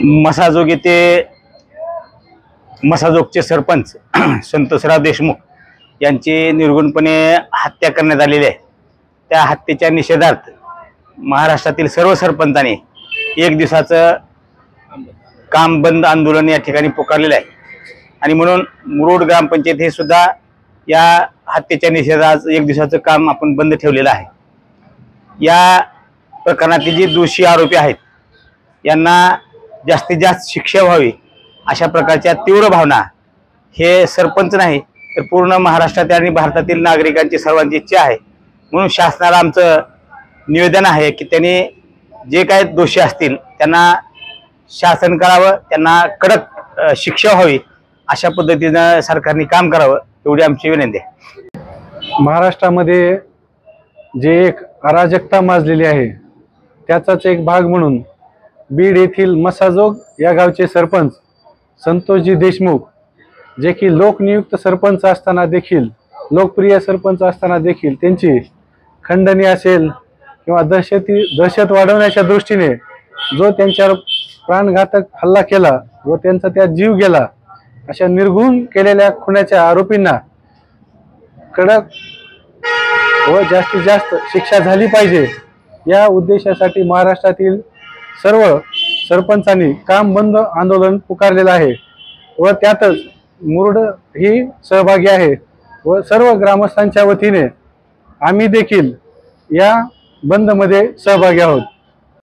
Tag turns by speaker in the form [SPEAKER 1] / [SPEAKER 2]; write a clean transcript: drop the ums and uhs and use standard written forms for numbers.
[SPEAKER 1] मसाजोग येथे मसाजोगचे सरपंच संतोषराव देशमुख यांची निर्गुणपणे हत्या करण्यात आलेली आहे। त्या हत्येच्या निषेधार्थ महाराष्ट्रातील सर्व सरपंचांनी एक दिवसाचं काम बंद आंदोलन या ठिकाणी पुकारलेलं आहे आणि म्हणून मुरुड ग्रामपंचायत हे सुद्धा या हत्येच्या निषेधात एक दिवसाचं काम आपण बंद ठेवलेलं आहे। या प्रकरणातील जे दोषी आरोपी आहेत यांना जास्तीत जास्त शिक्षा व्हावी अशा प्रकारच्या तीव्र भावना हे सरपंच नाही तर पूर्ण महाराष्ट्रातील आणि भारतातील नागरिकांची सर्वांची इच्छा आहे। म्हणून शासनाला आमचं निवेदन आहे की त्यांनी जे काही दोषी असतील त्यांना शासन करावं, त्यांना कडक शिक्षा व्हावी अशा पद्धतीनं सरकारने काम करावं एवढी आमची विनंती आहे।
[SPEAKER 2] महाराष्ट्रामध्ये जे एक अराजकता माजलेली आहे त्याचाच एक भाग म्हणून बीड येथील मसाजोग या गावचे सरपंच संतोषजी देशमुख, जे की लोकनियुक्त सरपंच असताना देखील, लोकप्रिय सरपंच असताना देखील त्यांची खंडणी असेल किंवा दहशत वाढवण्याच्या दृष्टीने जो त्यांच्यावर प्राणघातक हल्ला केला व त्यांचा त्यात जीव गेला, अशा निर्घृण केलेल्या खुनाच्या आरोपींना कडक व जास्तीत जास्त शिक्षा झाली पाहिजे या उद्देशासाठी महाराष्ट्रातील सर्व सरपंचांनी काम बंद आंदोलन पुकारलेलं आहे व त्यातच मुरुड ही सहभागी आहे व सर्व ग्रामस्थांच्या वतीने आम्ही देखील या बंदमध्ये सहभागी आहोत।